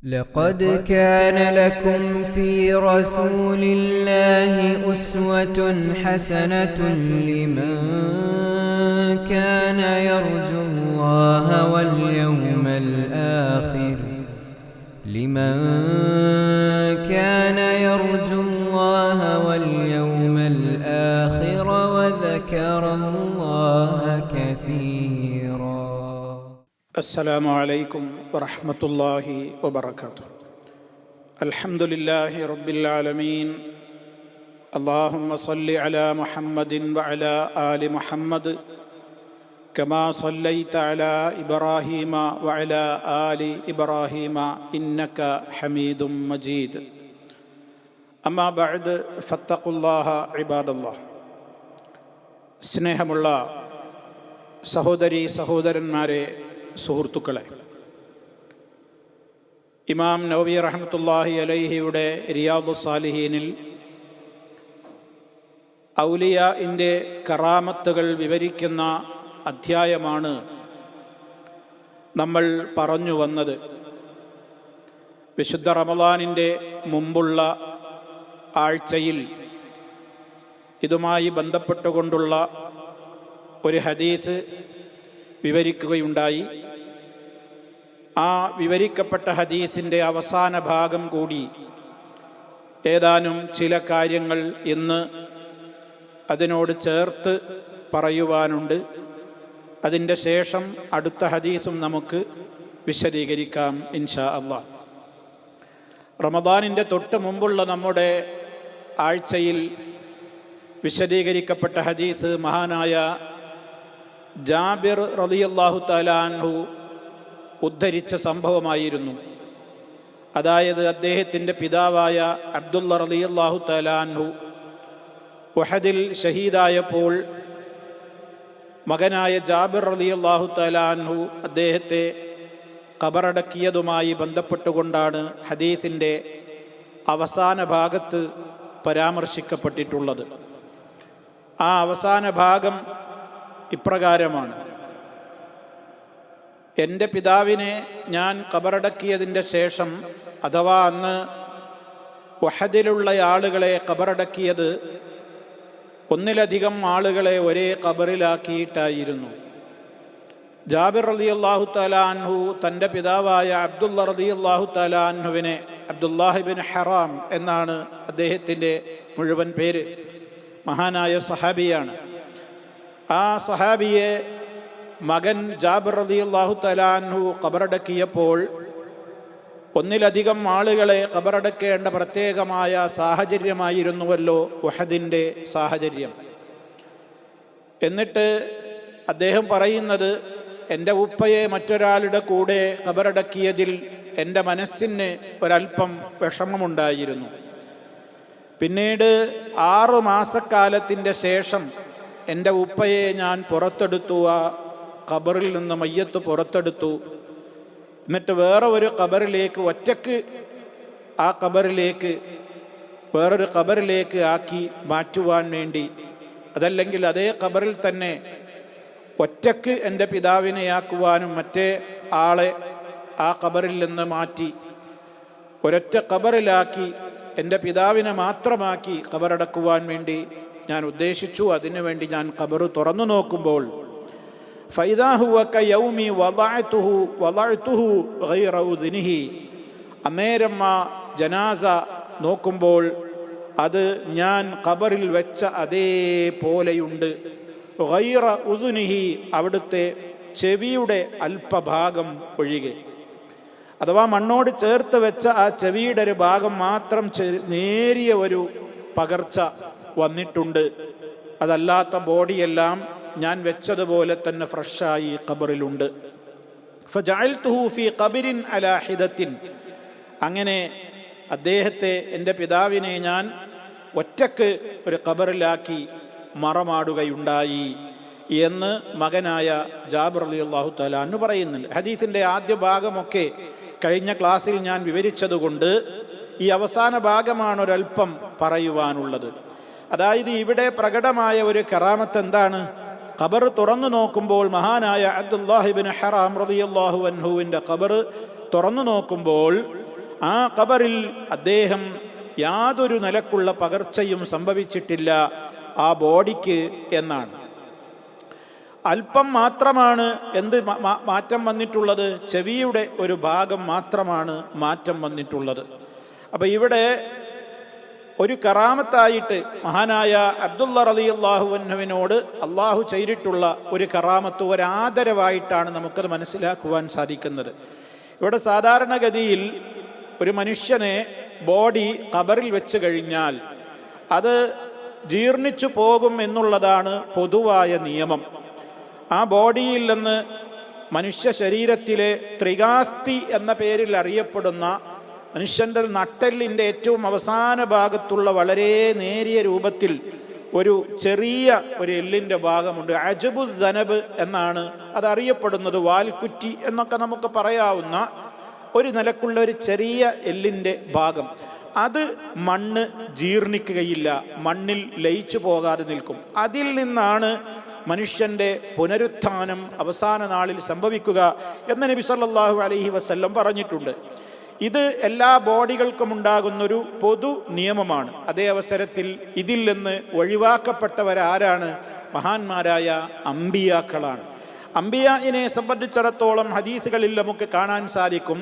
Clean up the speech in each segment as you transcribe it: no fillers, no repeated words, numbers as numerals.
لقد كان لكم في رسول الله أسوة حسنة لمن كان يرجو الله واليوم الآخر وذكر الله كثيرا. السلام عليكم ورحمة الله وبركاته. الحمد لله رب العالمين. اللهم صل على محمد وعلى آل محمد كما صليت على إبراهيم وعلى آل إبراهيم إنك حميد مجيد. أما بعد فاتقوا الله عباد الله. സ്നേഹമുള്ള സഹോദരീ സഹോദരന്മാരെ, സുഹൃത്തുക്കളെ, ഇമാം നവവി റഹ്മത്തുള്ളാഹി അലൈഹിയുടെ റിയാദുസ് സാലിഹീനിൽ ഔലിയാഇൻ്റെ കറാമത്തുകൾ വിവരിക്കുന്ന അധ്യായമാണ് നമ്മൾ പറഞ്ഞു വന്നത്. വിശുദ്ധ റമളാനിൻ്റെ മുമ്പുള്ള ആഴ്ചയിൽ ഇതുമായി ബന്ധപ്പെട്ടുകൊണ്ടുള്ള ഒരു ഹദീസ് വിവരിക്കുകയുണ്ടായി. ആ വിവരിക്കപ്പെട്ട ഹദീസിൻ്റെ അവസാന ഭാഗം കൂടി ഏതാനും ചില കാര്യങ്ങൾ ഇന്ന് അതിനോട് ചേർത്ത് പറയുവാനുണ്ട്. അതിൻ്റെ ശേഷം അടുത്ത ഹദീസും നമുക്ക് വിശദീകരിക്കാം ഇൻഷാ അല്ലാഹ്. റമദാനിൻ്റെ തൊട്ട് മുമ്പുള്ള നമ്മുടെ ആഴ്ചയിൽ വിശദീകരിക്കപ്പെട്ട ഹദീസ് മഹാനായ ജാബിർ റളിയല്ലാഹു തആല അൻഹു ഉദ്ധരിച്ച സംഭവമായിരുന്നു. അതായത് അദ്ദേഹത്തിൻ്റെ പിതാവായ അബ്ദുള്ള റളിയല്ലാഹു തആല അൻഹു ഉഹദിൽ ഷഹീദായപ്പോൾ മകനായ ജാബിർ റളിയല്ലാഹു തആല അൻഹു അദ്ദേഹത്തെ ഖബറടക്കിയതുമായി ബന്ധപ്പെട്ടുകൊണ്ടാണ് ഹദീസിൻ്റെ അവസാന ഭാഗത്ത് പരാമർശിക്കപ്പെട്ടിട്ടുള്ളത്. ആ അവസാന ഭാഗം ഇപ്രകാരമാണ്: എൻ്റെ പിതാവിനെ ഞാൻ ഖബറടക്കിയതിൻ്റെ ശേഷം, അഥവാ അന്ന് ഉഹദിലുള്ള ആളുകളെ ഖബറടക്കിയത് ഒന്നിലധികം ആളുകളെ ഒരേ ഖബറിലാക്കിയിട്ടായിരുന്നു. ജാബിർ റളിയല്ലാഹു തആല അൻഹു തൻ്റെ പിതാവായ അബ്ദുള്ള റളിയല്ലാഹു തആല അൻഹുവിനെ, അബ്ദുല്ലാഹിബിൻ ഹറാം എന്നാണ് അദ്ദേഹത്തിൻ്റെ മുഴുവൻ പേര്, മഹാനായ സഹാബിയാണ്. ആ സഹാബിയെ മകൻ ജാബിർ റളിയല്ലാഹു തആല അൻഹു ഖബറടക്കിയപ്പോൾ ഒന്നിലധികം ആളുകളെ ഖബറടക്കേണ്ട പ്രത്യേകമായ സാഹചര്യമായിരുന്നുവല്ലോ ഉഹദിൻ്റെ സാഹചര്യം. എന്നിട്ട് അദ്ദേഹം പറയുന്നത്, എൻ്റെ ഉപ്പയെ മറ്റൊരാളുടെ കൂടെ ഖബറടക്കിയതിൽ എൻ്റെ മനസ്സിന് ഒരല്പം വിഷമമുണ്ടായിരുന്നു. പിന്നീട് 6 മാസക്കാലത്തിൻ്റെ ശേഷം എൻ്റെ ഉപ്പയെ ഞാൻ പുറത്തെടുത്തു, ആ ഖബറിൽ നിന്ന് മയ്യത്ത് പുറത്തെടുത്തു. എന്നിട്ട് വേറെ ഒരു ഖബറിലേക്ക് ഒറ്റക്ക്, ആ ഖബറിലേക്ക് വേറൊരു ഖബറിലേക്ക് ആക്കി മാറ്റുവാൻ വേണ്ടി, അതല്ലെങ്കിൽ അതേ ഖബറിൽ തന്നെ ഒറ്റക്ക് എൻ്റെ പിതാവിനെ ആക്കുവാനും മറ്റേ ആളെ ആ ഖബറിൽ നിന്ന് മാറ്റി ഒരൊറ്റ ഖബറിലാക്കി എൻ്റെ പിതാവിനെ മാത്രമാക്കി ഖബറടക്കുവാൻ വേണ്ടി ഞാൻ ഉദ്ദേശിച്ചു. അതിനുവേണ്ടി ഞാൻ ഖബർ തുറന്നു നോക്കുമ്പോൾ ഫൈദാ ഹുവ കയൗമി വദഅതുഹു ഗൈറ ഉദ്നിഹി, അന്നേരം ആ ജനാസ നോക്കുമ്പോൾ അത് ഞാൻ ഖബറിൽ വെച്ച അതേപോലെയുണ്ട്. ഗൈറ ഉദ്നിഹി, അവിടുത്തെ ചെവിയുടെ അല്പഭാഗം ഒഴികെ, അഥവാ മണ്ണോട് ചേർത്ത് വെച്ച ആ ചെവിയുടെ ഒരു ഭാഗം മാത്രം നേരിയ ഒരു പകർച്ച വന്നിട്ടുണ്ട്. അതല്ലാത്ത ബോഡിയെല്ലാം ഞാൻ വെച്ചതുപോലെ തന്നെ ഫ്രഷായി ഖബറിലുണ്ട്. ഫജഅൽതുഹു ഫീ ഖബറിൻ അലാ ഹിദത്തിൻ, അങ്ങനെ അദ്ദേഹത്തെ, എൻ്റെ പിതാവിനെ ഞാൻ ഒറ്റക്ക് ഒരു ഖബറിലാക്കി മറമാടുകയുണ്ടായി എന്ന് മകനായ ജാബിർ റളിയല്ലാഹു തആല അൻഹു പറയുന്നുണ്ട്. ഹദീസിൻ്റെ ആദ്യ ഭാഗമൊക്കെ കഴിഞ്ഞ ക്ലാസ്സിൽ ഞാൻ വിവരിച്ചതുകൊണ്ട് ഈ അവസാന ഭാഗമാണ് ഒരല്പം പറയുവാനുള്ളത്. അതായത് ഇവിടെ പ്രകടമായ ഒരു കറാമത്ത് എന്താണ്? ഖബർ തുറന്നു നോക്കുമ്പോൾ മഹാനായ അബ്ദുല്ലാഹിബ്നു ഹറാം റളിയല്ലാഹു അൻഹുവിൻ്റെ ഖബർ തുറന്നു നോക്കുമ്പോൾ ആ ഖബറിൽ അദ്ദേഹം യാതൊരു നിലക്കുള്ള പകർച്ചയും സംഭവിച്ചിട്ടില്ല ആ ബോഡിക്ക് എന്നാണ്. അല്പം മാത്രമാണ് എന്ത് മാറ്റം വന്നിട്ടുള്ളത്? ചെവിയുടെ ഒരു ഭാഗം മാത്രമാണ് മാറ്റം വന്നിട്ടുള്ളത്. അപ്പം ഇവിടെ ഒരു കറാമത്തായിട്ട് മഹാനായ അബ്ദുള്ള റളിയല്ലാഹു അൻഹുവിനോട് അള്ളാഹു ചെയ്തിട്ടുള്ള ഒരു കറാമത്ത്, ഒരു ആദരവായിട്ടാണ് നമുക്കത് മനസ്സിലാക്കുവാൻ സാധിക്കുന്നത്. ഇവിടെ സാധാരണഗതിയിൽ ഒരു മനുഷ്യനെ ബോഡി ഖബറിൽ വെച്ച് കഴിഞ്ഞാൽ അത് ജീർണിച്ചു പോകും എന്നുള്ളതാണ് പൊതുവായ നിയമം. ആ ബോഡിയിൽ നിന്ന് മനുഷ്യ ശരീരത്തിലെ ത്രികാസ്തി എന്ന പേരിൽ അറിയപ്പെടുന്ന മനുഷ്യൻ്റെ നട്ടെല്ലിൻ്റെ ഏറ്റവും അവസാന ഭാഗത്തുള്ള വളരെ നേരിയ രൂപത്തിൽ ഒരു ചെറിയ ഒരു എല്ലിൻ്റെ ഭാഗമുണ്ട്. അജബു ദനബ് എന്നാണ് അതറിയപ്പെടുന്നത്. വാൽക്കുറ്റി എന്നൊക്കെ നമുക്ക് പറയാവുന്ന ഒരു നിലക്കുള്ള ഒരു ചെറിയ എല്ലിൻ്റെ ഭാഗം, അത് മണ്ണ് ജീർണിക്കുകയില്ല, മണ്ണിൽ ലയിച്ചു പോകാതെ നിൽക്കും. അതിൽ നിന്നാണ് മനുഷ്യൻ്റെ പുനരുത്ഥാനം അവസാന നാളിൽ സംഭവിക്കുക എന്ന് നബി സല്ലല്ലാഹു അലൈഹി വസല്ലം പറഞ്ഞിട്ടുണ്ട്. ഇത് എല്ലാ ബോഡികൾക്കും ഉണ്ടാകുന്നൊരു പൊതു നിയമമാണ്. അതേ അവസരത്തിൽ ഇതിൽ നിന്ന് ഒഴിവാക്കപ്പെട്ടവരാരാണ്? മഹാന്മാരായ അംബിയാക്കളാണ്. അംബിയായിനെ സംബന്ധിച്ചിടത്തോളം ഹദീസുകളിൽ നമുക്ക് കാണാൻ സാധിക്കും,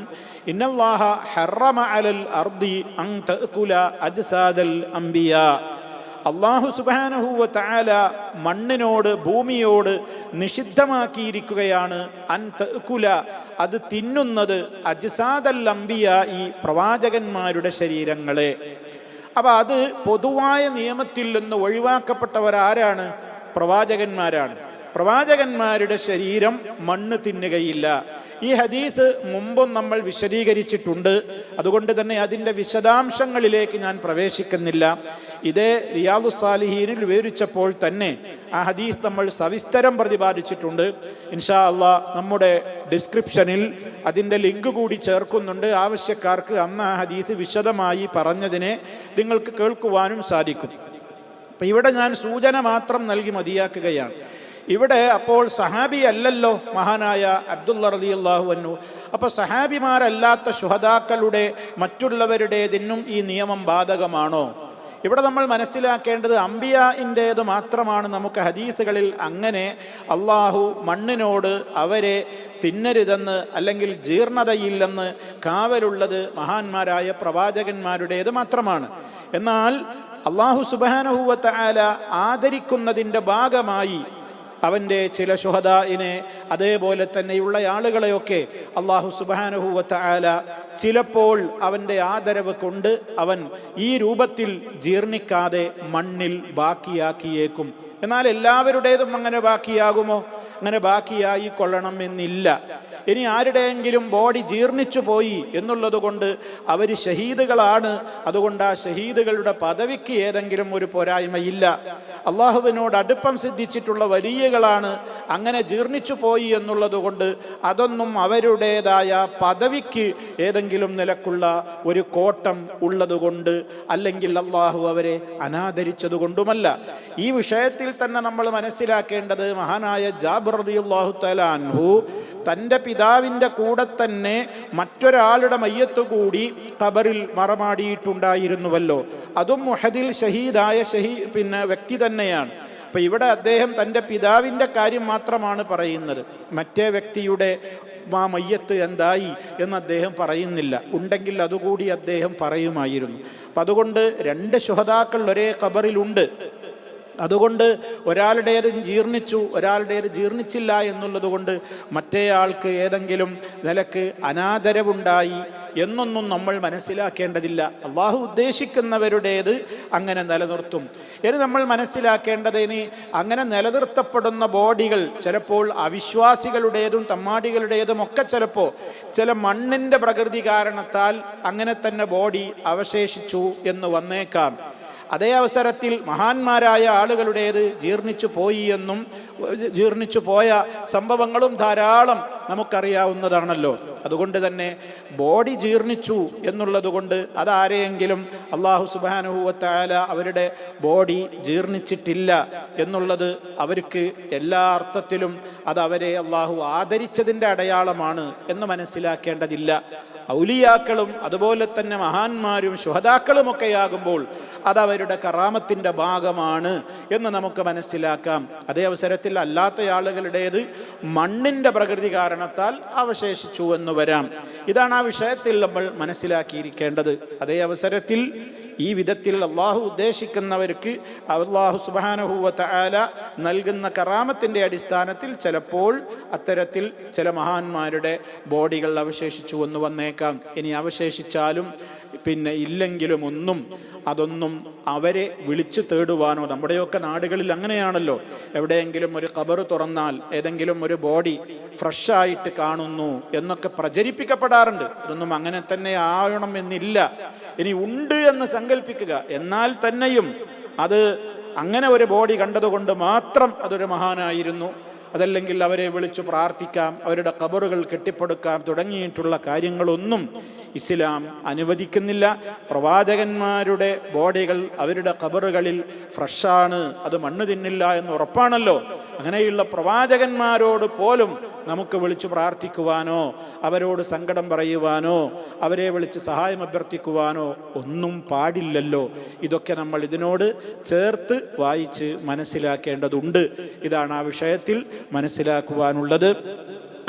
ഇന്നല്ലാഹ ഹറമ അലൽ അർദി അൻ തഅകുല അജ്സാദൽ അംബിയാ. അല്ലാഹു സുബ്ഹാനഹു വ തആല മണ്ണിനോട്, ഭൂമിയോട് നിഷിദ്ധമാക്കിയിരിക്കുകയാണ് അൻ തഅകുല, അത് തിന്നുന്നത്, അജ്സാദൽ അംബിയാ, ഈ പ്രവാചകന്മാരുടെ ശരീരങ്ങളെ. അപ്പം അത് പൊതുവായ നിയമത്തിൽ നിന്ന് ഒഴിവാക്കപ്പെട്ടവരാരാണ്? പ്രവാചകന്മാരാണ്. പ്രവാചകന്മാരുടെ ശരീരം മണ്ണ് തിന്നുകയില്ല. ഈ ഹദീസ് മുമ്പും നമ്മൾ വിശദീകരിച്ചിട്ടുണ്ട്. അതുകൊണ്ട് തന്നെ അതിൻ്റെ വിശദാംശങ്ങളിലേക്ക് ഞാൻ പ്രവേശിക്കുന്നില്ല. ഇതേ റിയാദുസ് സാലിഹീനിൽ വിവരിച്ചപ്പോൾ തന്നെ ആ ഹദീസ് നമ്മൾ സവിസ്തരം പ്രതിപാദിച്ചിട്ടുണ്ട്. ഇൻഷാ അള്ളാഹ് നമ്മുടെ ഡിസ്ക്രിപ്ഷനിൽ അതിൻ്റെ ലിങ്ക് കൂടി ചേർക്കുന്നുണ്ട്. ആവശ്യക്കാർക്ക് അന്ന് ആ ഹദീസ് വിശദമായി പറഞ്ഞതിനെ നിങ്ങൾക്ക് കേൾക്കുവാനും സാധിക്കും. അപ്പം ഇവിടെ ഞാൻ സൂചന മാത്രം നൽകി മതിയാക്കുകയാണ്. ഇവിടെ അപ്പോൾ സഹാബി അല്ലല്ലോ മഹാനായ അബ്ദുള്ള റളിയല്ലാഹു അൻഹു. അപ്പോൾ സഹാബിമാരല്ലാത്ത ശുഹദാക്കളുടെ മറ്റുള്ളവരുടേതിനും ഈ നിയമം ബാധകമാണോ? ഇവിടെ നമ്മൾ മനസ്സിലാക്കേണ്ടത് അംബിയാഇൻ്റേത് മാത്രമാണ്. നമുക്ക് ഹദീസുകളിൽ അങ്ങനെ അള്ളാഹു മണ്ണിനോട് അവരെ തിന്നരുതെന്ന് അല്ലെങ്കിൽ ജീർണതയില്ലെന്ന് കാവലുള്ളത് മഹാന്മാരായ പ്രവാചകന്മാരുടേത് മാത്രമാണ്. എന്നാൽ അള്ളാഹു സുബ്ഹാനഹു വ തആല ആദരിക്കുന്നതിൻ്റെ ഭാഗമായി അവൻ്റെ ചില ശുഹദാഇനെ, അതേപോലെ തന്നെയുള്ള ആളുകളെയൊക്കെ അള്ളാഹു സുബ്ഹാനഹു വ തആല ചിലപ്പോൾ അവൻ്റെ ആദരവ് കൊണ്ട് അവൻ ഈ രൂപത്തിൽ ജീർണിക്കാതെ മണ്ണിൽ ബാക്കിയാക്കിയേക്കും. എന്നാൽ എല്ലാവരുടേതും അങ്ങനെ ബാക്കിയാകുമോ? അങ്ങനെ ബാക്കിയായി കൊള്ളണം എന്നില്ല. ഇനി ആരുടെയെങ്കിലും ബോഡി ജീർണിച്ചു പോയി എന്നുള്ളത് കൊണ്ട് അവർ ഷഹീദുകളാണ്, അതുകൊണ്ട് ആ ഷഹീദുകളുടെ പദവിക്ക് ഏതെങ്കിലും ഒരു പോരായ്മയില്ല. അള്ളാഹുവിനോട് അടുപ്പം സിദ്ധിച്ചിട്ടുള്ള വലിയകളാണ്, അങ്ങനെ ജീർണിച്ചു പോയി എന്നുള്ളത് കൊണ്ട് അതൊന്നും അവരുടേതായ പദവിക്ക് ഏതെങ്കിലും നിലക്കുള്ള ഒരു കോട്ടം ഉള്ളതുകൊണ്ട് അല്ലെങ്കിൽ അള്ളാഹു അവരെ അനാദരിച്ചതുകൊണ്ടുമല്ല. ഈ വിഷയത്തിൽ തന്നെ നമ്മൾ മനസ്സിലാക്കേണ്ടത്, മഹാനായ ജാബിർ റളിയല്ലാഹു തആല അൻഹു തൻ്റെ പിതാവിൻ്റെ കൂടെ തന്നെ മറ്റൊരാളുടെ മയ്യത്ത് കൂടി ഖബറിൽ മറമാടിയിട്ടുണ്ടായിരുന്നുവല്ലോ. അതും ഉഹദിൽ ഷഹീദായ വ്യക്തി തന്നെയാണ്. അപ്പം ഇവിടെ അദ്ദേഹം തൻ്റെ പിതാവിൻ്റെ കാര്യം മാത്രമാണ് പറയുന്നത്. മറ്റേ വ്യക്തിയുടെ ആ മയ്യത്ത് എന്തായി എന്ന് അദ്ദേഹം പറയുന്നില്ല. ഉണ്ടെങ്കിൽ അതുകൂടി അദ്ദേഹം പറയുമായിരുന്നു. അപ്പം അതുകൊണ്ട് രണ്ട് ശുഹദാക്കൾ ഒരേ ഖബറിലുണ്ട്. അതുകൊണ്ട് ഒരാളുടേത് ജീർണിച്ചു, ഒരാളുടേത് ജീർണിച്ചില്ല എന്നുള്ളത് കൊണ്ട് മറ്റേയാൾക്ക് ഏതെങ്കിലും നിലക്ക് അനാദരവുണ്ടായി എന്നൊന്നും നമ്മൾ മനസ്സിലാക്കേണ്ടതില്ല. അള്ളാഹു ഉദ്ദേശിക്കുന്നവരുടേത് അങ്ങനെ നിലനിർത്തും. ഇനി നമ്മൾ മനസ്സിലാക്കേണ്ടത്, ഇനി അങ്ങനെ നിലനിർത്തപ്പെടുന്ന ബോഡികൾ ചിലപ്പോൾ അവിശ്വാസികളുടേതും തമ്മാടികളുടേതും ഒക്കെ ചിലപ്പോൾ ചില മണ്ണിൻ്റെ പ്രകൃതി കാരണത്താൽ അങ്ങനെ തന്നെ ബോഡി അവശേഷിച്ചു എന്ന് വന്നേക്കാം. അതേ അവസരത്തിൽ മഹാന്മാരായ ആളുകളുടേത് ജീർണിച്ചു പോയി എന്നും ജീർണിച്ചു പോയ സംഭവങ്ങളും ധാരാളം നമുക്കറിയാവുന്നതാണല്ലോ. അതുകൊണ്ട് തന്നെ ബോഡി ജീർണിച്ചു എന്നുള്ളത് കൊണ്ട് അതാരെയെങ്കിലും അള്ളാഹു സുബ്ഹാനഹു വ തആല അവരുടെ ബോഡി ജീർണിച്ചിട്ടില്ല എന്നുള്ളത് അവർക്ക് എല്ലാ അർത്ഥത്തിലും അത് അവരെ അള്ളാഹു ആദരിച്ചതിൻ്റെ അടയാളമാണ് എന്ന് മനസ്സിലാക്കേണ്ടതില്ല. ഔലിയാക്കളും അതുപോലെ തന്നെ മഹാന്മാരും ശുഹദാക്കളുമൊക്കെയാകുമ്പോൾ അതവരുടെ കറാമത്തിൻ്റെ ഭാഗമാണ് എന്ന് നമുക്ക് മനസ്സിലാക്കാം. അതേ അവസരത്തിൽ അല്ലാത്ത ആളുകളുടേത് മണ്ണിൻ്റെ പ്രകൃതി കാരണത്താൽ അവശേഷിച്ചു എന്ന് വരാം. ഇതാണ് ആ വിഷയത്തിൽ നമ്മൾ മനസ്സിലാക്കിയിരിക്കേണ്ടത്. അതേ അവസരത്തിൽ ഈ വിധത്തിൽ അള്ളാഹു ഉദ്ദേശിക്കുന്നവർക്ക് അള്ളാഹു സുബ്ഹാനഹു വ തആല നൽകുന്ന കറാമത്തിൻ്റെ അടിസ്ഥാനത്തിൽ ചിലപ്പോൾ അത്തരത്തിൽ ചില മഹാന്മാരുടെ ബോഡികൾ അവശേഷിച്ചു എന്ന് വന്നേക്കാം. ഇനി അവശേഷിച്ചാലും പിന്നെ ഇല്ലെങ്കിലും അതൊന്നും അവരെ വിളിച്ചു തേടുവാനോ, നമ്മുടെയൊക്കെ നാടുകളിൽ അങ്ങനെയാണല്ലോ, എവിടെയെങ്കിലും ഒരു ഖബർ തുറന്നാൽ ഏതെങ്കിലും ഒരു ബോഡി ഫ്രഷായിട്ട് കാണുന്നു എന്നൊക്കെ പ്രചരിപ്പിക്കപ്പെടാറുണ്ട്. ഇതൊന്നും അങ്ങനെ തന്നെ ആവണം എന്നില്ല. ഇനി ഉണ്ട് എന്ന് സങ്കല്പിക്കുക. എന്നാൽ തന്നെയും അത് അങ്ങനെ ഒരു ബോഡി കണ്ടതുകൊണ്ട് മാത്രം അതൊരു മഹാനായിരുന്നു, അതല്ലെങ്കിൽ അവരെ വിളിച്ചു പ്രാർത്ഥിക്കാം, അവരുടെ ഖബറുകൾ കെട്ടിപ്പടുക്കാം തുടങ്ങിയിട്ടുള്ള കാര്യങ്ങളൊന്നും ഇസ്ലാം അനുവദിക്കുന്നില്ല. പ്രവാചകന്മാരുടെ ബോഡികൾ അവരുടെ ഖബറുകളിൽ ഫ്രഷാണ്, അത് മണ്ണ് തിന്നില്ല എന്ന് ഉറപ്പാണല്ലോ. അങ്ങനെയുള്ള പ്രവാചകന്മാരോട് പോലും നമുക്ക് വിളിച്ചു പ്രാർത്ഥിക്കുവാനോ അവരോട് സങ്കടം പറയുവാനോ അവരെ വിളിച്ച് സഹായം അഭ്യർത്ഥിക്കുവാനോ ഒന്നും പാടില്ലല്ലോ. ഇതൊക്കെ നമ്മൾ ഇതിനോട് ചേർത്ത് വായിച്ച് മനസ്സിലാക്കേണ്ടതുണ്ട്. ഇതാണ് ആ വിഷയത്തിൽ മനസ്സിലാക്കുവാനുള്ളത്.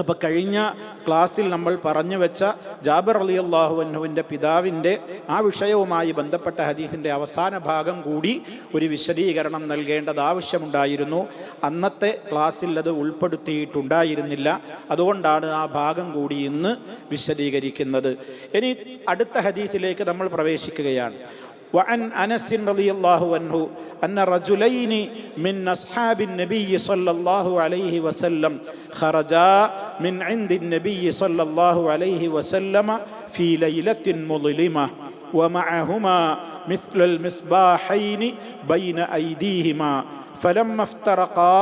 അപ്പോൾ കഴിഞ്ഞ ക്ലാസ്സിൽ നമ്മൾ പറഞ്ഞു വെച്ച ജാബിർ റളിയല്ലാഹു അൻഹുവിൻ്റെ പിതാവിൻ്റെ ആ വിഷയവുമായി ബന്ധപ്പെട്ട ഹദീസിൻ്റെ അവസാന ഭാഗം കൂടി ഒരു വിശദീകരണം നൽകേണ്ടത് ആവശ്യമുണ്ടായിരുന്നു. അന്നത്തെ ക്ലാസ്സിൽ അത് ഉൾപ്പെടുത്തിയിട്ടുണ്ടായിരുന്നില്ല. അതുകൊണ്ടാണ് ആ ഭാഗം കൂടി ഇന്ന് വിശദീകരിക്കുന്നത്. ഇനി അടുത്ത ഹദീസിലേക്ക് നമ്മൾ പ്രവേശിക്കുകയാണ്. وعن أنس رضي الله عنه أن رجلين من أصحاب النبي صلى الله عليه وسلم خرجا من عند النبي صلى الله عليه وسلم في ليلة مظلمة ومعهما مثل المصباحين بين أيديهما فلما افترقا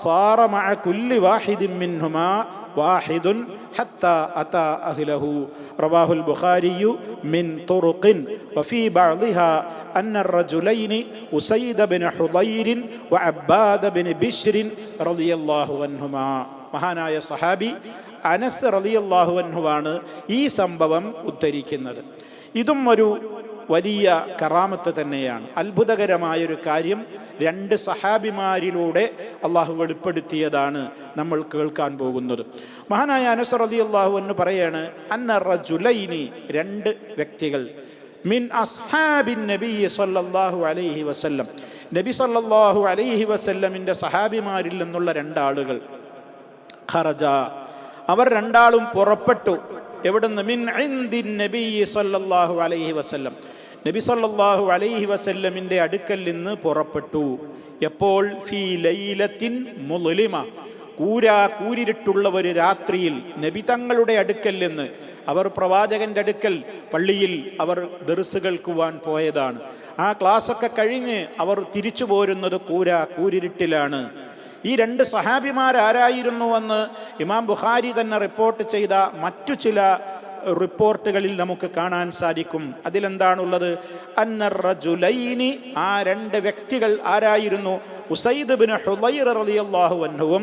صار مع كل واحد منهما واحد حتى أتى أهله. رواه البخاري من طرق وفي بعضها أن الرجلين أسيد بن حضير وعباد بن بشر رضي الله عنهما. മഹാനായ സഹാബി അനസ് റളിയല്ലാഹു അൻഹുവാണ് ഈ സംഭവം ഉദ്ധരിക്കുന്നത്. ഇതും ഒരു വലിയ കറാമത്ത് തന്നെയാണ്. അത്ഭുതകരമായൊരു കാര്യം രണ്ട് സഹാബിമാരിലൂടെ അള്ളാഹു വെളിപ്പെടുത്തിയതാണ് നമ്മൾ കേൾക്കാൻ പോകുന്നത്. മഹാനായ അനസ് റളിയല്ലാഹു അൻഹു പറയാണ്, അന്ന റജുലൈനി, രണ്ട് വ്യക്തികൾ, മിൻ അസ്ഹാബിൻ നബി സല്ലല്ലാഹു അലൈഹി വസല്ലം, നബി സല്ലല്ലാഹു അലൈഹി വസല്ലമിൻ്റെ സഹാബിമാരിൽ നിന്നുള്ള രണ്ടാളുകൾ, ഖറജ, അവർ രണ്ടാളും പുറപ്പെട്ടു. എവിടുന്ന്? മിൻ ഇൻദിൻ നബി സല്ലല്ലാഹു അലൈഹി വസല്ലം, നബി സല്ലല്ലാഹു അലൈഹി വസല്ലമിൻ്റെ അടുക്കൽ നിന്ന് പുറപ്പെട്ടു. എപ്പോൾ? ഫീ ലൈലത്തിൻ മുളിമ, കൂരിരുട്ടുള്ള ഒരു രാത്രിയിൽ നബി തങ്ങളുടെ അടുക്കൽ നിന്ന്. അവർ പ്രവാചകന്റെ അടുക്കൽ പള്ളിയിൽ അവർ ദർസ് കേൾക്കുവാൻ പോയതാണ്. ആ ക്ലാസ്സൊക്കെ കഴിഞ്ഞ് അവർ തിരിച്ചു പോരുന്നത് കൂരിരുട്ടിലാണ്. ഈ രണ്ട് സഹാബിമാരാരായിരുന്നുവെന്ന് ഇമാം ബുഖാരി തന്നെ റിപ്പോർട്ട് ചെയ്ത മറ്റു ചില റിപ്പോർട്ടുകളിൽ നമുക്ക് കാണാൻ സാധിക്കും. അതിലെന്താണുള്ളത്? അന്ന റജുലൈനി, ആ രണ്ട് വ്യക്തികൾ ആരായിരുന്നു? ഉസൈദ് ബിൻ ഹുദൈർ റളിയല്ലാഹു അൻഹുവും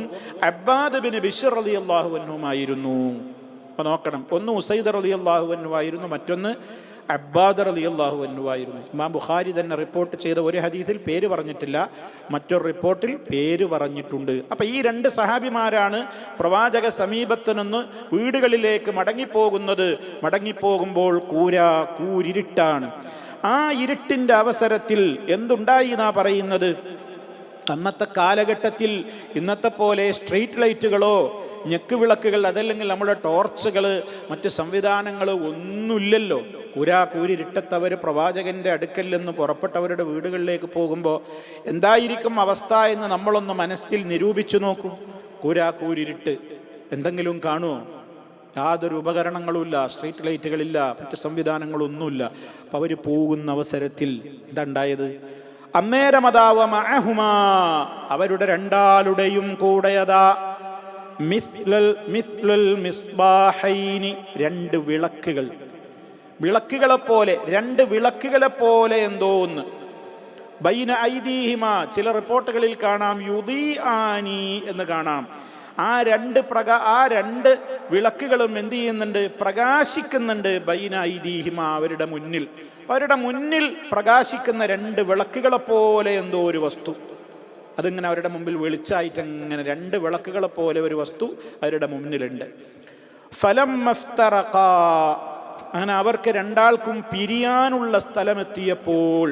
അബ്ബാദ് ബിൻ ബിശ്ർ റളിയല്ലാഹു അൻഹുമായിരുന്നു. അപ്പോൾ നോക്കണം, ഒന്ന് ഉസൈദ് റളിയല്ലാഹു അൻഹു ആയിരുന്നു, മറ്റൊന്ന് അബ്ബാദ് റളിയല്ലാഹു അൻഹു ആയിരുന്നു. ഇമാം ബുഖാരി തന്നെ റിപ്പോർട്ട് ചെയ്ത ഒരു ഹദീസിൽ പേര് പറഞ്ഞിട്ടില്ല, മറ്റൊരു റിപ്പോർട്ടിൽ പേര് പറഞ്ഞിട്ടുണ്ട്. അപ്പം ഈ രണ്ട് സഹാബിമാരാണ് പ്രവാചക സമീപത്തു നിന്ന് വീടുകളിലേക്ക് മടങ്ങിപ്പോകുന്നത്. മടങ്ങിപ്പോകുമ്പോൾ കൂരിരുട്ടാണ്. ആ ഇരുട്ടിൻ്റെ അവസരത്തിൽ എന്തുണ്ടായി എന്നാ പറയുന്നത്? അന്നത്തെ കാലഘട്ടത്തിൽ ഇന്നത്തെ പോലെ സ്ട്രീറ്റ് ലൈറ്റുകളോ ഞെക്ക് വിളക്കുകൾ, അതല്ലെങ്കിൽ നമ്മുടെ ടോർച്ചുകൾ, മറ്റ് സംവിധാനങ്ങൾ ഒന്നുമില്ലല്ലോ. കൂരിരുട്ടത്തവർ പ്രവാചകന്റെ അടുക്കൽ നിന്ന് പുറപ്പെട്ടവരുടെ വീടുകളിലേക്ക് പോകുമ്പോൾ എന്തായിരിക്കും അവസ്ഥ എന്ന് നമ്മളൊന്ന് മനസ്സിൽ നിരൂപിച്ചു നോക്കൂ. കൂരിരുട്ട്, എന്തെങ്കിലും കാണുമോ? യാതൊരു ഉപകരണങ്ങളുമില്ല, സ്ട്രീറ്റ് ലൈറ്റുകളില്ല, മറ്റ് സംവിധാനങ്ങളൊന്നുമില്ല. അപ്പം അവർ പോകുന്ന അവസരത്തിൽ എന്താണ്ടായത്? അന്നേരമതാവ മഅഹുമാ, അവരുടെ രണ്ടാളുടെയും കൂടെയതാ മിസ്ലുൽ മിസ്ബാഹൈനി, രണ്ട് വിളക്കുകളെപ്പോലെ, രണ്ട് വിളക്കുകളെപ്പോലെ എന്തോന്ന്. ബൈന ഐദീഹിമ, ചില റിപ്പോർട്ടുകളിൽ കാണാം യുദീആനി എന്ന് കാണാം. ആ രണ്ട് വിളക്കുകളും എന്ത് ചെയ്യുന്നുണ്ട്? പ്രകാശിക്കുന്നുണ്ട്. ബൈന ഐദീഹിമ, അവരുടെ മുന്നിൽ. അവരുടെ മുന്നിൽ പ്രകാശിക്കുന്ന രണ്ട് വിളക്കുകളെ പോലെ എന്തോ ഒരു വസ്തു, അതിങ്ങനെ അവരുടെ മുമ്പിൽ വെളിച്ചായിട്ട് അങ്ങനെ രണ്ട് വിളക്കുകളെ പോലെ ഒരു വസ്തു അവരുടെ മുന്നിലുണ്ട്. ഫലമ്മഫ്തറഖാ, അങ്ങനെ അവർക്ക് രണ്ടാൾക്കും പിരിയാനുള്ള സ്ഥലമെത്തിയപ്പോൾ,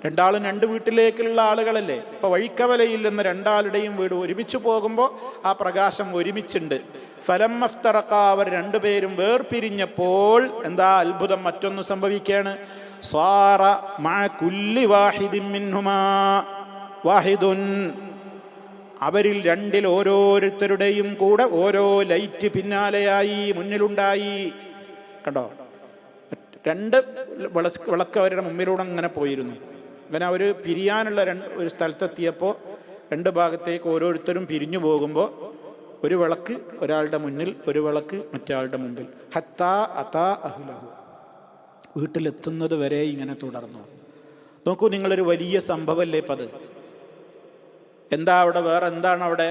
രണ്ടാളും രണ്ട് വീട്ടിലേക്കുള്ള ആളുകളല്ലേ, ഇപ്പൊ വഴിക്കവലയിൽ നിന്ന് രണ്ടാളുടെയും വീട് ഒരുമിച്ച് പോകുമ്പോൾ ആ പ്രകാശം ഒരുമിച്ചുണ്ട്. ഫലമ്മഫ്തറഖാ, അവർ രണ്ടുപേരും വേർപിരിഞ്ഞപ്പോൾ എന്താ അത്ഭുതം, മറ്റൊന്ന് സംഭവിക്കുകയാണ്. സാറ മഅ കുല്ലി വാഹിദിൻ മിൻഹുമാ വാഹിദുൻ, അവരിൽ രണ്ടിൽ ഓരോരുത്തരുടെയും കൂടെ ഓരോ ലൈറ്റ് പിന്നാലെയായി, മുന്നിലുണ്ടായി. കണ്ടോ, രണ്ട് വിളക്ക് അവരുടെ മുമ്പിലൂടെ അങ്ങനെ പോയിരുന്നു. അങ്ങനെ അവർ പിരിയാനുള്ള ഒരു സ്ഥലത്തെത്തിയപ്പോൾ രണ്ട് ഭാഗത്തേക്ക് ഓരോരുത്തരും പിരിഞ്ഞു പോകുമ്പോൾ ഒരു വിളക്ക് ഒരാളുടെ മുന്നിൽ, ഒരു വിളക്ക് മറ്റയാളുടെ മുമ്പിൽ. ഹത്താ അതാ അഹ്ലഹു, വീട്ടിലെത്തുന്നത് വരെ ഇങ്ങനെ തുടർന്നു. നോക്കൂ, നിങ്ങളൊരു വലിയ സംഭവമല്ലേ ഇപ്പം അത്. എന്താ അവിടെ, വേറെ എന്താണ് അവിടെ,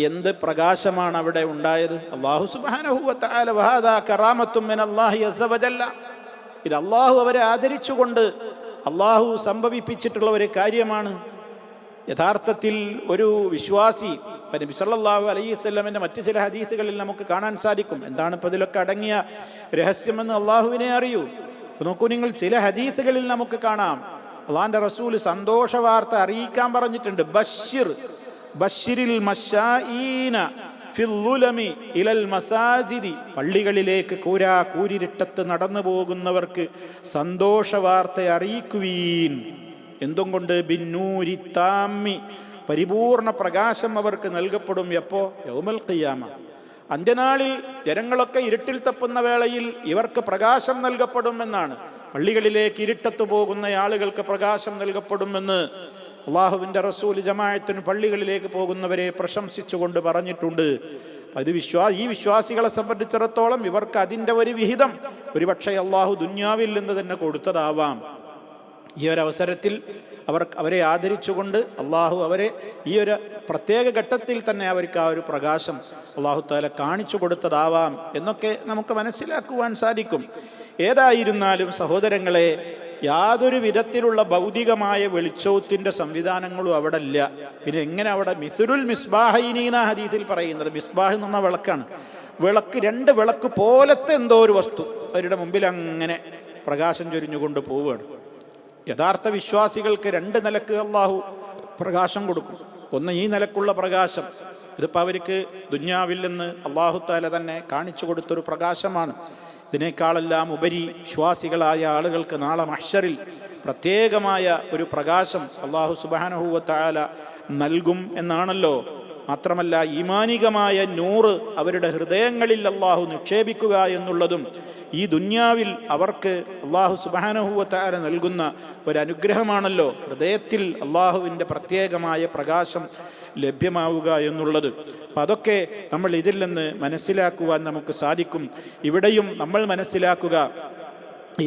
എന്ത് പ്രകാശമാണ് അവിടെ ഉണ്ടായത്? അല്ലാഹു സുബ്ഹാനഹു വ തആല വഹാദാ കറാമത്തും മിനല്ലാഹി അസ്സ വജല്ല, ഇത് അള്ളാഹു അവരെ ആദരിച്ചുകൊണ്ട് അള്ളാഹു സംഭവിപ്പിച്ചിട്ടുള്ള ഒരു കാര്യമാണ്. യഥാർത്ഥത്തിൽ ഒരു വിശ്വാസി, നബി സല്ലല്ലാഹു അലൈഹി വസല്ലമയുടെ മറ്റു ചില ഹദീസുകളിൽ നമുക്ക് കാണാൻ സാധിക്കും. എന്താണ് ഇപ്പോൾ ഇതിലൊക്കെ അടങ്ങിയ രഹസ്യമെന്ന് അള്ളാഹുവിനെ അറിയൂ. നോക്കൂ നിങ്ങൾ, ചില ഹദീസുകളിൽ നമുക്ക് കാണാം അള്ളാന്റെ റസൂൽ സന്തോഷ വാർത്ത അറിയിക്കാൻ പറഞ്ഞിട്ടുണ്ട്. ബശ്ശിരിൽ മശാഈന ഫിൽ ളുലമി ഇലൽ മസാജിദി, പള്ളികളിലേക്ക് കൂരിരുട്ടത്ത് നടന്നു പോകുന്നവർക്ക് സന്തോഷ വാർത്ത അറിയിക്കുവീൻ. എന്തും കൊണ്ട്? ബിന്നൂരി താമ്മി, പരിപൂർണ പ്രകാശം അവർക്ക് നൽകപ്പെടും. എപ്പോ? യൗമൽ ഖിയാമ, അന്ത്യനാളിൽ ജനങ്ങളൊക്കെ ഇരുട്ടിൽ തപ്പുന്ന വേളയിൽ ഇവർക്ക് പ്രകാശം നൽകപ്പെടുമെന്നാണ്. പള്ളികളിലേക്ക് ഇരുട്ടത്ത് പോകുന്ന ആളുകൾക്ക് പ്രകാശം നൽകപ്പെടുമെന്ന് അള്ളാഹുവിൻ്റെ റസൂൽ ജമാഅത്തിന് പള്ളികളിലേക്ക് പോകുന്നവരെ പ്രശംസിച്ചുകൊണ്ട് പറഞ്ഞിട്ടുണ്ട്. അത് ഈ വിശ്വാസികളെ സംബന്ധിച്ചിടത്തോളം ഇവർക്ക് അതിൻ്റെ ഒരു വിഹിതം ഒരുപക്ഷെ അള്ളാഹു ദുന്യാവിൽ നിന്ന് തന്നെ കൊടുത്തതാവാം. ഈ ഒരവസരത്തിൽ അവരെ ആദരിച്ചുകൊണ്ട് അള്ളാഹു അവരെ ഈ ഒരു പ്രത്യേക ഘട്ടത്തിൽ തന്നെ അവർക്ക് ആ ഒരു പ്രകാശം അള്ളാഹു തആല കാണിച്ചു കൊടുത്തതാവാം എന്നൊക്കെ നമുക്ക് മനസ്സിലാക്കുവാൻ സാധിക്കും. ഏതായിരുന്നാലും സഹോദരങ്ങളെ, യാതൊരു വിധത്തിലുള്ള ഭൗതികമായ വെളിച്ചത്തിൻ്റെ സംവിധാനങ്ങളും അവിടെ ഇല്ല. പിന്നെ എങ്ങനെ അവിടെ മിസ്റുൽ മിസ്ബാഹൈനി എന്ന ഹദീസിൽ പറയുന്നത്, മിസ്ബാഹ് എന്ന് പറഞ്ഞ വിളക്കാണ്. വിളക്ക്, രണ്ട് വിളക്ക് പോലത്തെ എന്തോ ഒരു വസ്തു അവരുടെ മുമ്പിൽ അങ്ങനെ പ്രകാശം ചൊരിഞ്ഞുകൊണ്ട് പോവുകയാണ്. യഥാർത്ഥ വിശ്വാസികൾക്ക് രണ്ട് നിലക്ക് അള്ളാഹു പ്രകാശം കൊടുക്കും. ഒന്ന് ഈ നിലക്കുള്ള പ്രകാശം, ഇതിപ്പോൾ അവർക്ക് ദുന്യാവിൽ നിന്ന് അള്ളാഹു തആല തന്നെ കാണിച്ചു കൊടുത്തൊരു പ്രകാശമാണ്. ഇതിനേക്കാളെല്ലാം ഉപരി വിശ്വാസികളായ ആളുകൾക്ക് നാളെ മഹ്ശറിൽ പ്രത്യേകമായ ഒരു പ്രകാശം അള്ളാഹു സുബ്ഹാനഹു വ തആല നൽകും എന്നാണല്ലോ. മാത്രമല്ല, ഈമാനികമായ നൂറ് അവരുടെ ഹൃദയങ്ങളിൽ അള്ളാഹു നിക്ഷേപിക്കുക എന്നുള്ളതും ഈ ദുന്യാവിൽ അവർക്ക് അള്ളാഹു സുബ്ഹാനഹു വ തആല നൽകുന്ന ഒരനുഗ്രഹമാണല്ലോ. ഹൃദയത്തിൽ അള്ളാഹുവിൻ്റെ പ്രത്യേകമായ പ്രകാശം ലഭ്യമാവുക എന്നുള്ളത്. അപ്പം അതൊക്കെ നമ്മൾ ഇതിൽ നിന്ന് മനസ്സിലാക്കുവാൻ നമുക്ക് സാധിക്കും. ഇവിടെയും നമ്മൾ മനസ്സിലാക്കുക,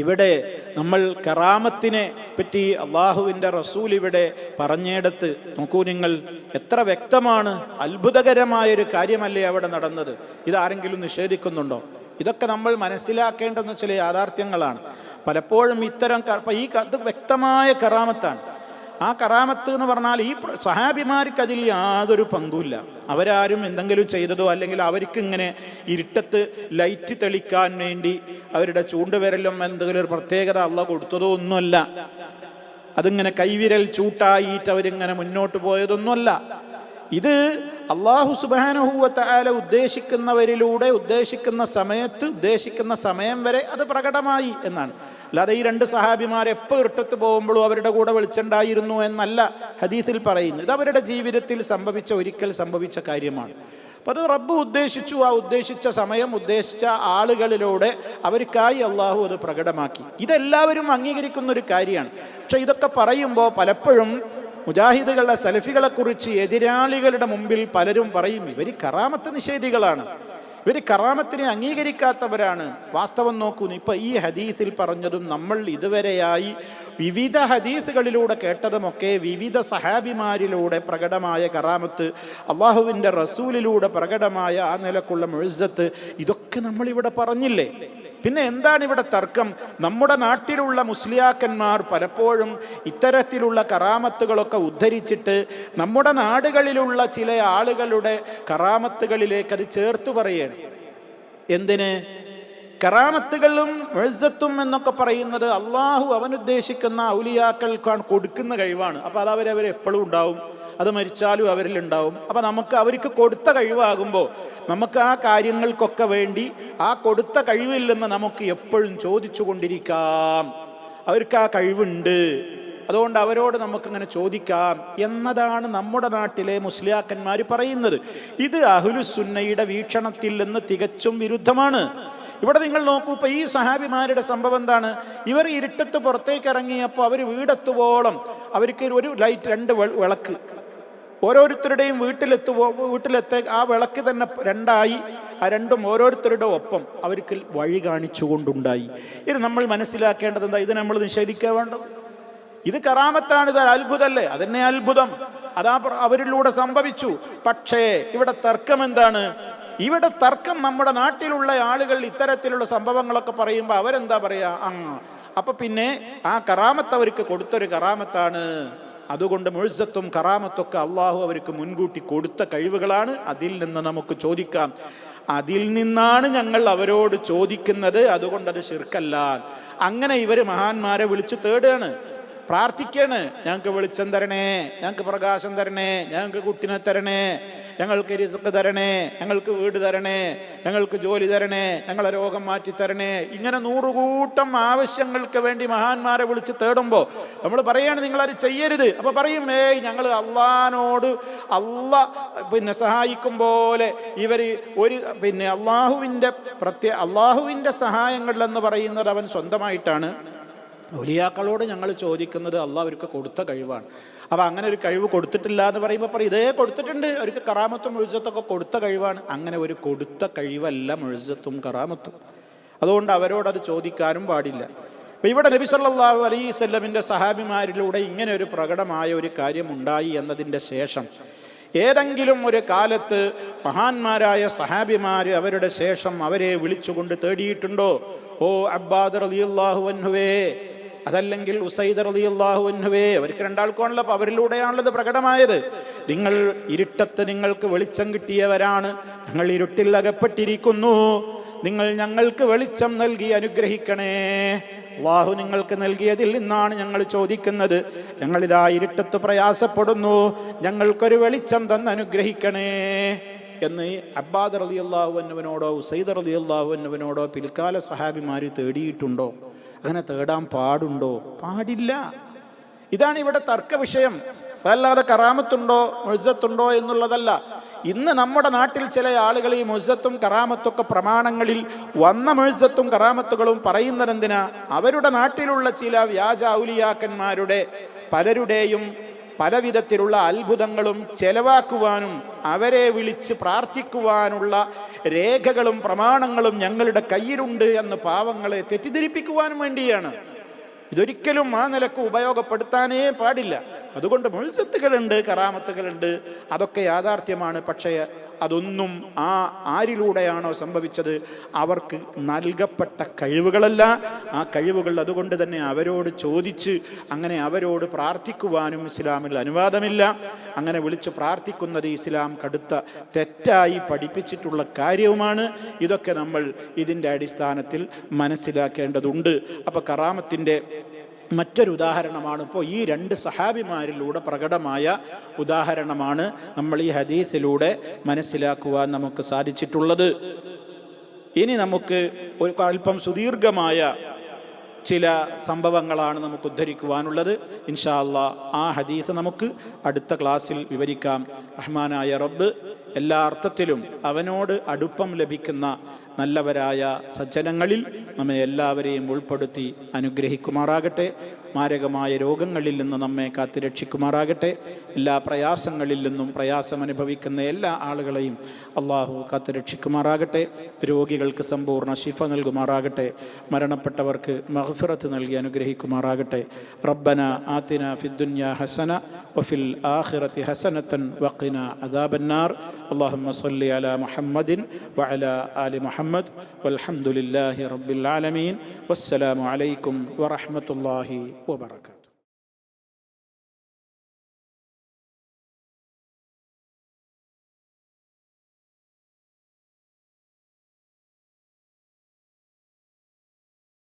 ഇവിടെ നമ്മൾ കറാമത്തിനെ പറ്റി അള്ളാഹുവിൻ്റെ റസൂൽ ഇവിടെ പറഞ്ഞിടത്ത് നോക്കൂ നിങ്ങൾ, എത്ര വ്യക്തമാണ്. അത്ഭുതകരമായൊരു കാര്യമല്ലേ അവിടെ നടന്നത്. ഇതാരെങ്കിലും നിഷേധിക്കുന്നുണ്ടോ? ഇതൊക്കെ നമ്മൾ മനസ്സിലാക്കേണ്ടുന്ന ചില യാഥാർത്ഥ്യങ്ങളാണ്. പലപ്പോഴും ഇത്തരം ഈ വ്യക്തമായ കറാമത്താണ്. ആ കറാമത്ത് എന്ന് പറഞ്ഞാൽ ഈ സഹാബിമാർക്ക് അതിൽ യാതൊരു പങ്കുമില്ല. അവരാരും എന്തെങ്കിലും ചെയ്തതോ അല്ലെങ്കിൽ അവർക്ക് ഇങ്ങനെ ഇരുട്ടത്ത് ലൈറ്റ് തെളിക്കാൻ വേണ്ടി അവരുടെ ചൂണ്ടുവിരലും എന്തെങ്കിലും ഒരു പ്രത്യേകത അള്ളാഹു കൊടുത്തതോ ഒന്നുമല്ല. അതിങ്ങനെ കൈവിരൽ ചൂട്ടായിട്ട് അവരിങ്ങനെ മുന്നോട്ട് പോയതൊന്നുമല്ല. ഇത് അള്ളാഹു സുബ്ഹാനഹു വ തആല ഉദ്ദേശിക്കുന്നവരിലൂടെ ഉദ്ദേശിക്കുന്ന സമയത്ത് ഉദ്ദേശിക്കുന്ന സമയം വരെ അത് പ്രകടമായി എന്നാണ്. അല്ലാതെ ഈ രണ്ട് സഹാബിമാർ എപ്പോൾ ഇരുട്ടത്ത് പോകുമ്പോഴും അവരുടെ കൂടെ വെളിച്ചുണ്ടായിരുന്നു എന്നല്ല ഹദീസിൽ പറയുന്നത്. ഇത് അവരുടെ ജീവിതത്തിൽ ഒരിക്കൽ സംഭവിച്ച കാര്യമാണ്. അപ്പോൾ അത് റബ്ബ് ഉദ്ദേശിച്ചു. ആ ഉദ്ദേശിച്ച സമയം ഉദ്ദേശിച്ച ആളുകളിലൂടെ അവർക്കായി അള്ളാഹു അത് പ്രകടമാക്കി. ഇതെല്ലാവരും അംഗീകരിക്കുന്ന ഒരു കാര്യമാണ്. പക്ഷെ ഇതൊക്കെ പറയുമ്പോൾ പലപ്പോഴും മുജാഹിദുകളുടെ സലഫികളെ കുറിച്ച് എതിരാളികളുടെ മുമ്പിൽ പലരും പറയും, ഇവർ കറാമത്ത് നിഷേധികളാണ്, ഇവർ കറാമത്തിനെ അംഗീകരിക്കാത്തവരാണ്. വാസ്തവം നോക്കൂ, ഇപ്പം ഈ ഹദീസിൽ പറഞ്ഞതും നമ്മൾ ഇതുവരെയായി വിവിധ ഹദീസുകളിലൂടെ കേട്ടതുമൊക്കെ വിവിധ സഹാബിമാരിലൂടെ പ്രകടമായ കറാമത്ത്, അള്ളാഹുവിൻ്റെ റസൂലിലൂടെ പ്രകടമായ ആ നിലക്കുള്ള മുഅ്ജിസത്ത്, ഇതൊക്കെ നമ്മളിവിടെ പറഞ്ഞില്ലേ? പിന്നെ എന്താണ് ഇവിടെ തർക്കം? നമ്മുടെ നാട്ടിലുള്ള മുസ്ലിയാക്കന്മാർ പലപ്പോഴും ഇത്തരത്തിലുള്ള കറാമത്തുകളൊക്കെ ഉദ്ധരിച്ചിട്ട് നമ്മുടെ നാടുകളിലുള്ള ചില ആളുകളുടെ കറാമത്തുകളിലേക്ക് അത് ചേർത്ത് പറയണം. എന്തിന്? കറാമത്തുകളും മുഅ്ജിസത്തും എന്നൊക്കെ പറയുന്നത് അള്ളാഹു അവനുദ്ദേശിക്കുന്ന ഔലിയാക്കൾക്കാണ് കൊടുക്കുന്ന കഴിവാണ്. അപ്പോൾ അത് അവരെപ്പോഴും ഉണ്ടാവും, അത് മരിച്ചാലും അവരിൽ ഉണ്ടാവും. അപ്പം നമുക്ക് അവർക്ക് കൊടുത്ത കഴിവാകുമ്പോൾ നമുക്ക് ആ കാര്യങ്ങൾക്കൊക്കെ വേണ്ടി ആ കൊടുത്ത കഴിവിൽ നിന്ന് നമുക്ക് എപ്പോഴും ചോദിച്ചു കൊണ്ടിരിക്കാം. അവർക്ക് ആ കഴിവുണ്ട്, അതുകൊണ്ട് അവരോട് നമുക്കങ്ങനെ ചോദിക്കാം എന്നതാണ് നമ്മുടെ നാട്ടിലെ മുസ്ലിയാക്കന്മാർ പറയുന്നത്. ഇത് അഹ്ലുസുന്നയുടെ വീക്ഷണത്തിൽ നിന്ന് തികച്ചും വിരുദ്ധമാണ്. ഇവിടെ നിങ്ങൾ നോക്കൂ, ഇപ്പം ഈ സഹാബിമാരുടെ സംഭവം എന്താണ്? ഇവർ ഇരുട്ടത്ത് പുറത്തേക്ക് ഇറങ്ങിയപ്പോൾ അവർ വീടെത്തുവോളം അവർക്ക് ഒരു ലൈറ്റ്, 2 വിളക്ക് ഓരോരുത്തരുടെയും വീട്ടിലെത്ത ആ വിളക്ക് തന്നെ 2ആയി. ആ 2ഉം ഓരോരുത്തരുടെ ഒപ്പം അവർക്ക് വഴി കാണിച്ചു കൊണ്ടുണ്ടായി. ഇത് നമ്മൾ മനസ്സിലാക്കേണ്ടത് എന്താ? ഇത് നമ്മൾ നിഷേധിക്കാൻ വേണ്ടത്? ഇത് കറാമത്താണ്, ഇത് അത്ഭുതമല്ലേ? അതന്നെ അത്ഭുതം, അതാ അവരിലൂടെ സംഭവിച്ചു. പക്ഷേ ഇവിടെ തർക്കം എന്താണ്? ഇവിടെ തർക്കം നമ്മുടെ നാട്ടിലുള്ള ആളുകൾ ഇത്തരത്തിലുള്ള സംഭവങ്ങളൊക്കെ പറയുമ്പോൾ അവരെന്താ പറയാ? അപ്പൊ പിന്നെ ആ കറാമത്ത് അവർക്ക് കൊടുത്തൊരു കറാമത്താണ്, അതുകൊണ്ട് മുഅ്ജിസത്തും കറാമത്തൊക്കെ അള്ളാഹു അവർക്ക് മുൻകൂട്ടി കൊടുത്ത കഴിവുകളാണ്, അതിൽ നിന്ന് നമുക്ക് ചോദിക്കാം. അതിൽ നിന്നാണ് ഞങ്ങൾ അവരോട് ചോദിക്കുന്നത്, അതുകൊണ്ടത് ശിർക്കല്ല. അങ്ങനെ ഇവർ മഹാന്മാരെ വിളിച്ചു തേടുകയാണ്, പ്രാർത്ഥിക്കാണ്. ഞങ്ങൾക്ക് വെളിച്ചം തരണേ, ഞങ്ങൾക്ക് പ്രകാശം തരണേ, ഞങ്ങൾക്ക് കുട്ടിനെ തരണേ, ഞങ്ങൾക്ക് റിസ്ക് തരണേ, ഞങ്ങൾക്ക് വീട് തരണേ, ഞങ്ങൾക്ക് ജോലി തരണേ, ഞങ്ങളെ രോഗം മാറ്റി തരണേ. ഇങ്ങനെ 100 കൂട്ടം ആവശ്യങ്ങൾക്ക് വേണ്ടി മഹാന്മാരെ വിളിച്ച് തേടുമ്പോൾ നമ്മൾ പറയാണ് നിങ്ങളത് ചെയ്യരുത്. അപ്പോൾ പറയും, ഞങ്ങൾ അള്ളാഹിനോട് പിന്നെ സഹായിക്കും പോലെ ഇവർ ഒരു അള്ളാഹുവിൻ്റെ സഹായങ്ങളെന്ന് പറയുന്നത് അവൻ സ്വന്തമായിട്ടാണ്. ഔലിയാക്കളോട് ഞങ്ങൾ ചോദിക്കുന്നത് അള്ളാഹ് അവർക്ക് കൊടുത്ത കഴിവാണ്. അപ്പോൾ അങ്ങനെ ഒരു കഴിവ് കൊടുത്തിട്ടില്ല എന്ന് പറയുമ്പോൾ പറയും, ഇതേ കൊടുത്തിട്ടുണ്ട്, അവർക്ക് കറാമത്തും മുഅ്ജിസത്തൊക്കെ കൊടുത്ത കഴിവാണ്. അങ്ങനെ ഒരു കൊടുത്ത കഴിവല്ല മുഅ്ജിസത്തും കറാമത്തും. അതുകൊണ്ട് അവരോടത് ചോദിക്കാനും പാടില്ല. അപ്പോൾ ഇവിടെ നബി സല്ലല്ലാഹു അലൈഹി വസല്ലമിൻ്റെ സഹാബിമാരിലൂടെ ഇങ്ങനെ ഒരു പ്രകടമായ ഒരു കാര്യം ഉണ്ടായി എന്നതിൻ്റെ ശേഷം ഏതെങ്കിലും ഒരു കാലത്ത് മഹാന്മാരായ സഹാബിമാർ അവരുടെ ശേഷം അവരെ വിളിച്ചുകൊണ്ട് തേടിയിട്ടുണ്ടോ? ഓ അബ്ബാദ് റളിയല്ലാഹു അൻഹുവേ, അതല്ലെങ്കിൽ ഉസൈദ് റളിയല്ലാഹു അൻഹുവേ, അവർക്ക് 2 ആൾക്കാണല്ലോ, അപ്പോൾ അവരിലൂടെയാണല്ലോ പ്രകടമായത്. നിങ്ങൾ ഇരുട്ടത്ത് നിങ്ങൾക്ക് വെളിച്ചം കിട്ടിയവരാണ്, ഞങ്ങൾ ഇരുട്ടിൽ അകപ്പെട്ടിരിക്കുന്നു, നിങ്ങൾ ഞങ്ങൾക്ക് വെളിച്ചം നൽകി അനുഗ്രഹിക്കണേ. അല്ലാഹു നിങ്ങൾക്ക് നൽകിയതിൽ നിന്നാണ് ഞങ്ങൾ ചോദിക്കുന്നത്. ഞങ്ങളിതാ ഇരുട്ടത്ത് പ്രയാസപ്പെടുന്നു, ഞങ്ങൾക്കൊരു വെളിച്ചം തന്ന് അനുഗ്രഹിക്കണേ എന്ന് അബ്ബാദ് റളിയല്ലാഹു അൻഹുവിനോടോ ഉസൈദ് റളിയല്ലാഹു അൻഹുവിനോടോ പിൽക്കാല സഹാബിമാർ തേടിയിട്ടുണ്ടോ? അങ്ങനെ തേടാൻ പാടുണ്ടോ? പാടില്ല. ഇതാണ് ഇവിടെ തർക്ക വിഷയം. അതല്ലാതെ കറാമത്തുണ്ടോ മുഅ്ജിസത്തുണ്ടോ എന്നുള്ളതല്ല. ഇന്ന് നമ്മുടെ നാട്ടിൽ ചില ആളുകൾ ഈ മുഅ്ജിസത്തും കറാമത്തൊക്കെ പ്രമാണങ്ങളിൽ വന്ന മുഅ്ജിസത്തും കറാമത്തുകളും പറയുന്നതെന്തിനാ? അവരുടെ നാട്ടിലുള്ള ചില വ്യാജ ഔലിയാക്കന്മാരുടെ പലരുടെയും പലവിധത്തിലുള്ള അത്ഭുതങ്ങളും ചെലവാക്കുവാനും അവരെ വിളിച്ച് പ്രാർത്ഥിക്കുവാനുള്ള രേഖകളും പ്രമാണങ്ങളും ഞങ്ങളുടെ കയ്യിലുണ്ട് എന്ന് പാവങ്ങളെ തെറ്റിദ്ധരിപ്പിക്കുവാനും വേണ്ടിയാണ്. ഇതൊരിക്കലും ആ നിലക്ക് ഉപയോഗപ്പെടുത്താനേ പാടില്ല. അതുകൊണ്ട് മുഅ്ജിസത്തുകളുണ്ട്, കറാമത്തുകളുണ്ട്, അതൊക്കെ യാഥാർത്ഥ്യമാണ്. പക്ഷേ അതൊന്നും ആരിലൂടെയാണോ സംഭവിച്ചത് അവർക്ക് നൽകപ്പെട്ട കഴിവുകളല്ല. ആ കഴിവുകൾ അതുകൊണ്ട് തന്നെ അവരോട് ചോദിച്ച് അങ്ങനെ അവരോട് പ്രാർത്ഥിക്കുവാനും ഇസ്ലാമിൽ അനുവാദമില്ല. അങ്ങനെ വിളിച്ച് പ്രാർത്ഥിക്കുന്നത് ഇസ്ലാം കടുത്ത തെറ്റായി പഠിപ്പിച്ചിട്ടുള്ള കാര്യവുമാണ്. ഇതൊക്കെ നമ്മൾ ഇതിൻ്റെ അടിസ്ഥാനത്തിൽ മനസ്സിലാക്കേണ്ടതുണ്ട്. അപ്പോൾ കറാമത്തിൻ്റെ മറ്റൊരു ഉദാഹരണമാണ് ഇപ്പോൾ ഈ 2 സഹാബിമാരിലൂടെ പ്രകടമായ ഉദാഹരണമാണ് നമ്മൾ ഈ ഹദീസിലൂടെ മനസ്സിലാക്കുവാൻ നമുക്ക് സാധിച്ചിട്ടുള്ളത്. ഇനി നമുക്ക് ഒരു അല്പം സുദീർഘമായ ചില സംഭവങ്ങളാണ് നമുക്ക് ഉദ്ധരിക്കുവാനുള്ളത്. ഇൻഷാ അല്ലാഹ് ആ ഹദീസ് നമുക്ക് അടുത്ത ക്ലാസ്സിൽ വിവരിക്കാം. റഹ്മാനായ റബ്ബ് എല്ലാ അർത്ഥത്തിലും അവനോട് അടുപ്പം ലഭിക്കുന്ന നല്ലവരായ സജ്ജനങ്ങളിൽ നമ്മെ എല്ലാവരെയും ഉൾപ്പെടുത്തി അനുഗ്രഹിക്കുമാറാകട്ടെ. മാരകമായ രോഗങ്ങളിൽ നിന്ന് നമ്മെ കാത്തുരക്ഷിക്കുമാറാകട്ടെ. എല്ലാ പ്രയാസങ്ങളിൽ നിന്നും പ്രയാസം അനുഭവിക്കുന്ന എല്ലാ ആളുകളെയും അള്ളാഹു കാത്തുരക്ഷിക്കുമാറാകട്ടെ. രോഗികൾക്ക് സമ്പൂർണ്ണ ശിഫ നൽകുമാറാകട്ടെ. മരണപ്പെട്ടവർക്ക് മഗ്ഫിറത്ത് നൽകി അനുഗ്രഹിക്കുമാറാകട്ടെ. റബ്ബന ആതിന ഫിദ്ദുനിയ ഹസന വഫിൽ ആഖിറതി ഹസനതൻ വഖിന അദാബന്നാർ. اللهم صل على محمد وعلى آل محمد والحمد لله رب العالمين والسلام عليكم ورحمة الله وبركاته.